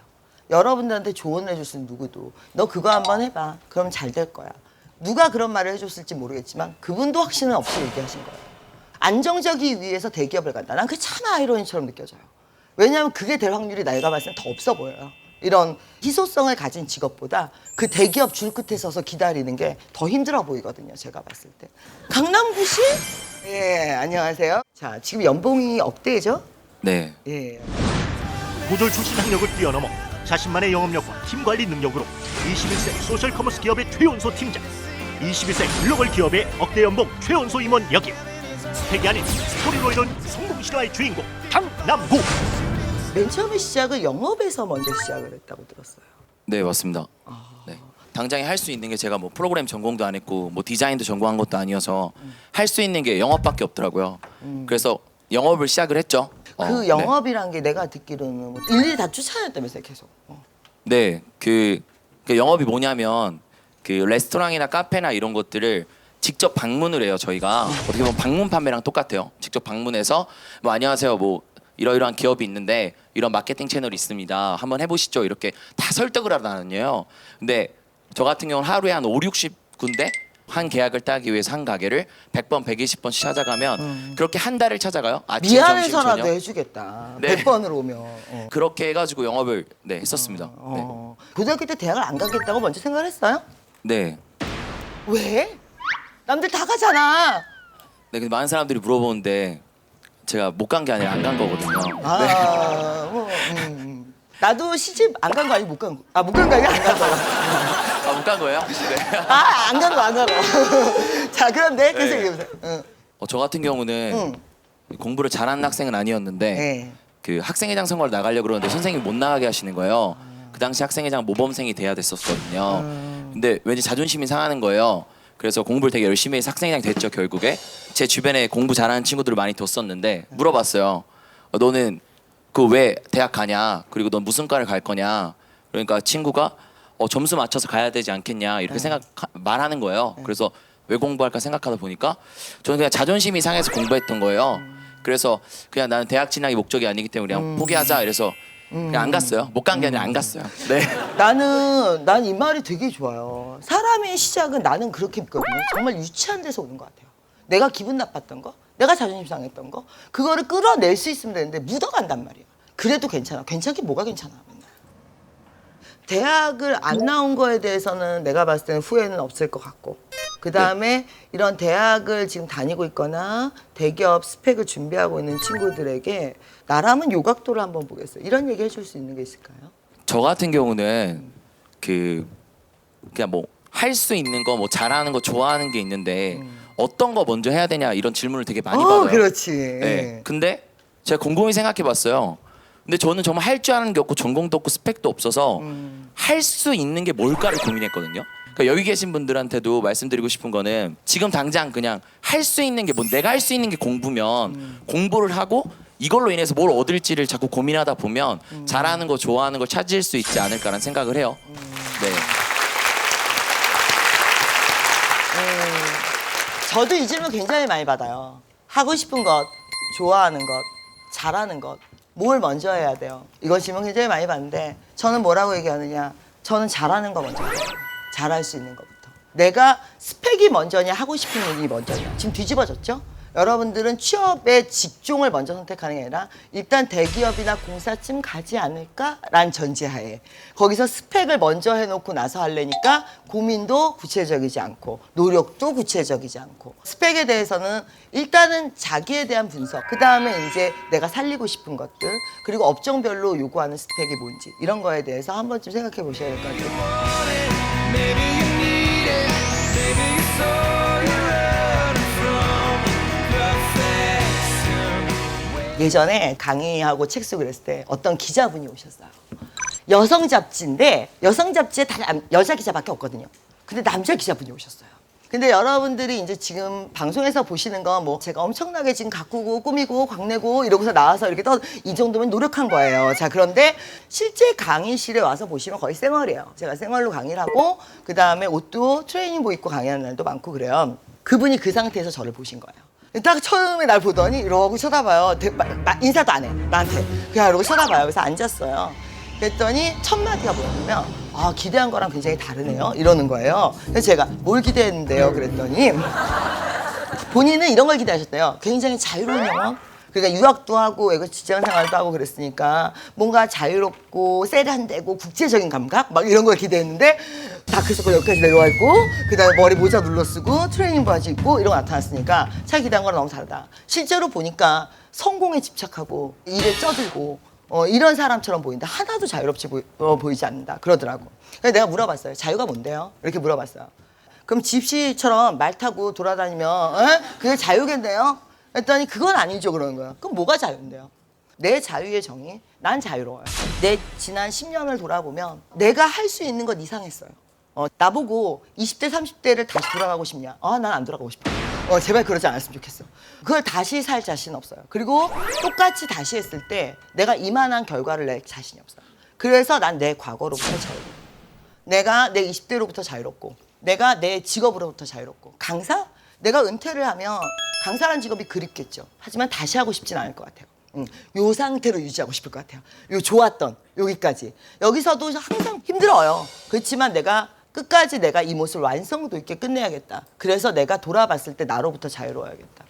A: 여러분들한테 조언을 해줄 수 있는 누구도 너 그거 한번 해봐. 그러면 잘 될 거야. 누가 그런 말을 해줬을지 모르겠지만 그분도 확신은 없이 얘기하신 거예요. 안정적이기 위해서 대기업을 간다. 난 그게 참 아이러니처럼 느껴져요. 왜냐하면 그게 될 확률이 내가 봤을 땐 더 없어 보여요. 이런 희소성을 가진 직업보다 그 대기업 줄 끝에 서서 기다리는 게 더 힘들어 보이거든요. 제가 봤을 때. 강남구시? 예, 안녕하세요. 자, 지금 연봉이 억대죠?
E: 네.
A: 예.
D: 고졸 출신 학력을 뛰어넘어 자신만의 영업력과 팀 관리 능력으로 21세 소셜 커머스 기업의 최연소 팀장, 21세 글로벌 기업의 억대 연봉 최연소 임원 역임. 스펙이 아닌 스토리로 이룬 성공 실화의 주인공 강남구.
A: 맨 처음에 시작을 영업에서 먼저 시작을 했다고 들었어요.
G: 네, 맞습니다. 네. 당장에 할 수 있는 게 제가 뭐 프로그램 전공도 안 했고 뭐 디자인도 전공한 것도 아니어서 할 수 있는 게 영업밖에 없더라고요. 그래서 영업을 시작을 했죠.
A: 그 영업이란 게 내가 듣기로는 뭐 일일이 다 쫓아다녔다면서요, 계속.
G: 네, 그 영업이 뭐냐면 그 레스토랑이나 카페나 이런 것들을 직접 방문을 해요. 저희가 어떻게 보면 방문 판매랑 똑같아요. 직접 방문해서 뭐 안녕하세요, 뭐 이러이러한 기업이 있는데 이런 마케팅 채널이 있습니다. 한번 해보시죠. 이렇게 다 설득을 하러 다녀요. 근데 저 같은 경우는 하루에 한 5, 60군데 한 계약을 따기 위해서 한 가게를 100번, 120번씩 찾아가면 그렇게 한 달을 찾아가요. 아침, 점심,
A: 미안해서라도
G: 저녁.
A: 해주겠다.
G: 네.
A: 100번을 오면.
G: 그렇게 해가지고 영업을 했었습니다.
A: 고등학교 때 대학을 안 가겠다고 먼저 생각을 했어요?
G: 네.
A: 왜? 남들 다 가잖아.
G: 네, 근데 많은 사람들이 물어보는데 제가 못 간 게 아니라 안 간 거거든요.
A: 나도 시집 안 간 거 아니고 못 간 거. 못 간 거 아니고 안 간 거야.
G: 아, 못 간 거예요? 네.
A: 안 간 거, 안 간 거. 자, 그런데 계속 얘기해보세요. 응.
G: 저 같은 경우는 공부를 잘하는 학생은 아니었는데
A: 네.
G: 그 학생회장 선거를 나가려고 그러는데 선생님이 못 나가게 하시는 거예요. 그 당시 학생회장 모범생이 돼야 됐었거든요. 근데 왠지 자존심이 상하는 거예요. 그래서 공부를 되게 열심히 해서 학생회장 됐죠. 결국에 제 주변에 공부 잘하는 친구들을 많이 뒀었는데 물어봤어요. 너는 그 왜 대학 가냐? 그리고 넌 무슨 과를 갈 거냐? 그러니까 친구가 점수 맞춰서 가야 되지 않겠냐 이렇게 말하는 거예요. 그래서 왜 공부할까 생각하다 보니까 저는 그냥 자존심이 상해서 공부했던 거예요. 그래서 그냥 나는 대학 진학이 목적이 아니기 때문에 그냥 포기하자 이래서 그냥 안 갔어요. 못 간 게 아니라 안 갔어요. 네.
A: 난 이 말이 되게 좋아요. 사람의 시작은 나는 그렇게 믿거든요. 정말 유치한 데서 오는 것 같아요. 내가 기분 나빴던 거, 내가 자존심 상했던 거, 그거를 끌어낼 수 있으면 되는데 묻어간단 말이에요. 그래도 괜찮아. 괜찮긴 뭐가 괜찮아. 맨날. 대학을 안 나온 거에 대해서는 내가 봤을 때는 후회는 없을 것 같고, 그 다음에 이런 대학을 지금 다니고 있거나 대기업 스펙을 준비하고 있는 친구들에게 나라면 요각도를 한번 보겠어요. 이런 얘기 해줄 수 있는 게 있을까요?
G: 저 같은 경우는 그냥 뭐 할 수 있는 거, 뭐 잘하는 거, 좋아하는 게 있는데 어떤 거 먼저 해야 되냐 이런 질문을 되게 많이 받아요.
A: 그렇지.
G: 네. 근데 제가 곰곰이 생각해봤어요. 근데 저는 정말 할 줄 아는 게 없고 전공도 없고 스펙도 없어서 할 수 있는 게 뭘까를 고민했거든요. 그러니까 여기 계신 분들한테도 말씀드리고 싶은 거는 지금 당장 그냥 할 수 있는 게 내가 할 수 있는 게 공부면 공부를 하고 이걸로 인해서 뭘 얻을지를 자꾸 고민하다 보면 잘하는 거 좋아하는 걸 찾을 수 있지 않을까라는 생각을 해요. 네.
A: 저도 이 질문 굉장히 많이 받아요. 하고 싶은 것, 좋아하는 것, 잘하는 것, 뭘 먼저 해야 돼요? 이거 질문 굉장히 많이 받는데 저는 뭐라고 얘기하느냐? 저는 잘하는 거 먼저 해요. 잘할 수 있는 것부터. 내가 스펙이 먼저냐 하고 싶은 일이 먼저냐. 지금 뒤집어졌죠? 여러분들은 취업의 직종을 먼저 선택하는 게 아니라 일단 대기업이나 공사쯤 가지 않을까라는 전제하에 거기서 스펙을 먼저 해놓고 나서 하려니까 고민도 구체적이지 않고 노력도 구체적이지 않고 스펙에 대해서는 일단은 자기에 대한 분석, 그 다음에 이제 내가 살리고 싶은 것들, 그리고 업종별로 요구하는 스펙이 뭔지 이런 거에 대해서 한 번쯤 생각해 보셔야 될 것 같아요. 예전에 강의하고 책 쓰고 그랬을 때 어떤 기자분이 오셨어요. 여성 잡지인데 여성 잡지에 다 여자 기자밖에 없거든요. 근데 남자 기자분이 오셨어요. 근데 여러분들이 이제 지금 방송에서 보시는 건 뭐 제가 엄청나게 지금 가꾸고 꾸미고 광내고 이러고서 나와서 이렇게 이 정도면 노력한 거예요. 자, 그런데 실제 강의실에 와서 보시면 거의 생얼이에요. 제가 생얼로 강의를 하고 그 다음에 옷도 트레이닝복 입고 강의하는 날도 많고 그래요. 그분이 그 상태에서 저를 보신 거예요. 딱 처음에 날 보더니 이러고 쳐다봐요. 인사도 안 해, 나한테. 그냥 이러고 쳐다봐요. 그래서 앉았어요. 그랬더니 첫 마디가 뭐냐면 기대한 거랑 굉장히 다르네요. 이러는 거예요. 그래서 제가 뭘 기대했는데요? 그랬더니 본인은 이런 걸 기대하셨대요. 굉장히 자유로운 영어. 그러니까 유학도 하고 외국 직장 생활도 하고 그랬으니까 뭔가 자유롭고 세련되고 국제적인 감각 막 이런 걸 기대했는데 다크서클 여기까지 내려와 있고 그다음에 머리 모자 눌러 쓰고 트레이닝 바지 입고 이런 거 나타났으니까 자기 기대한 거랑 너무 다르다. 실제로 보니까 성공에 집착하고 일에 쪄들고 이런 사람처럼 보인다. 하나도 자유롭지 보이지 않는다. 그러더라고. 그래서 내가 물어봤어요. 자유가 뭔데요? 이렇게 물어봤어요. 그럼 집시처럼 말 타고 돌아다니면 그게 자유겠네요? 했더니 그건 아니죠. 그러는 거야. 그럼 뭐가 자유인데요? 내 자유의 정의, 난 자유로워요. 내 지난 10년을 돌아보면 내가 할 수 있는 건 이상했어요. 나보고 20대, 30대를 다시 돌아가고 싶냐? 난 안 돌아가고 싶어. 제발 그러지 않았으면 좋겠어. 그걸 다시 살 자신 없어요. 그리고 똑같이 다시 했을 때 내가 이만한 결과를 낼 자신이 없어요. 그래서 난 내 과거로부터 자유로워. 내가 내 20대로부터 자유롭고 내가 내 직업으로부터 자유롭고 강사? 내가 은퇴를 하면 강사라는 직업이 그립겠죠. 하지만 다시 하고 싶진 않을 것 같아요. 요 상태로 유지하고 싶을 것 같아요. 요 좋았던 여기까지. 여기서도 항상 힘들어요. 그렇지만 내가 끝까지 내가 이 모습을 완성도 있게 끝내야겠다. 그래서 내가 돌아봤을 때 나로부터 자유로워야겠다.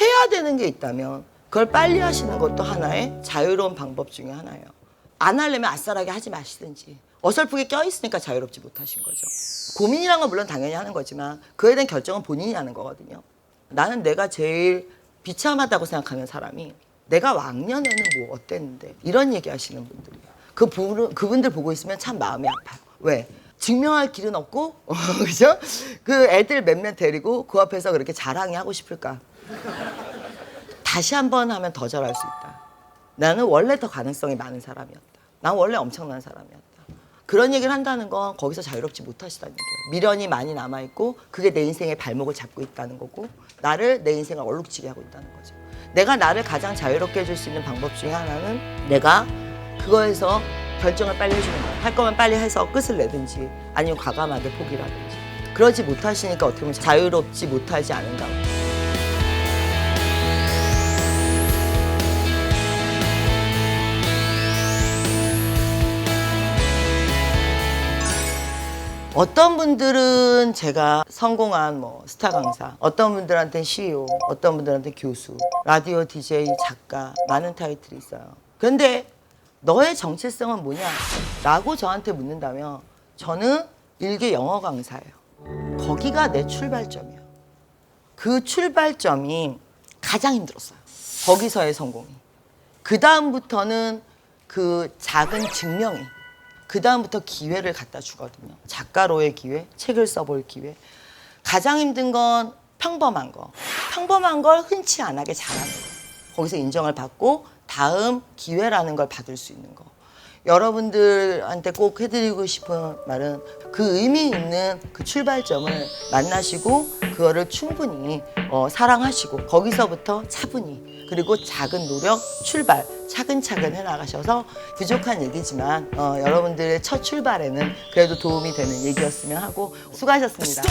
A: 해야 되는 게 있다면 그걸 빨리 하시는 것도 하나의 자유로운 방법 중에 하나예요. 안 하려면 아싸라게 하지 마시든지. 어설프게 껴있으니까 자유롭지 못하신 거죠. 고민이란 건 물론 당연히 하는 거지만 그에 대한 결정은 본인이 하는 거거든요. 나는 내가 제일 비참하다고 생각하는 사람이 내가 왕년에는 뭐 어땠는데 이런 얘기 하시는 분들이에요. 그분들 보고 있으면 참 마음이 아파요. 왜? 증명할 길은 없고 그죠? 그 애들 몇몇 데리고 그 앞에서 그렇게 자랑이 하고 싶을까? 다시 한번 하면 더 잘할 수 있다. 나는 원래 더 가능성이 많은 사람이었다. 난 원래 엄청난 사람이었다. 그런 얘기를 한다는 건 거기서 자유롭지 못하시다는 얘기예요. 미련이 많이 남아있고 그게 내 인생의 발목을 잡고 있다는 거고 나를 내 인생을 얼룩지게 하고 있다는 거죠. 내가 나를 가장 자유롭게 해줄 수 있는 방법 중에 하나는 내가 그거에서 결정을 빨리 해주는 거예요. 할 거면 빨리 해서 끝을 내든지 아니면 과감하게 포기를 하든지. 그러지 못하시니까 어떻게 보면 자유롭지 못하지 않은가. 어떤 분들은 제가 성공한 뭐 스타 강사, 어떤 분들한테는 CEO, 어떤 분들한테는 교수, 라디오 DJ, 작가, 많은 타이틀이 있어요. 그런데 너의 정체성은 뭐냐? 라고 저한테 묻는다면 저는 일개 영어 강사예요. 거기가 내 출발점이에요. 그 출발점이 가장 힘들었어요. 거기서의 성공이. 그 다음부터는 그 작은 증명이 그 다음부터 기회를 갖다 주거든요. 작가로의 기회, 책을 써볼 기회. 가장 힘든 건 평범한 거. 평범한 걸 흔치 않게 잘하는 거. 거기서 인정을 받고 다음 기회라는 걸 받을 수 있는 거. 여러분들한테 꼭 해드리고 싶은 말은 그 의미 있는 그 출발점을 만나시고 그거를 충분히 사랑하시고 거기서부터 차분히 그리고 작은 노력, 출발 차근차근 해나가셔서 부족한 얘기지만 여러분들의 첫 출발에는 그래도 도움이 되는 얘기였으면 하고 수고하셨습니다.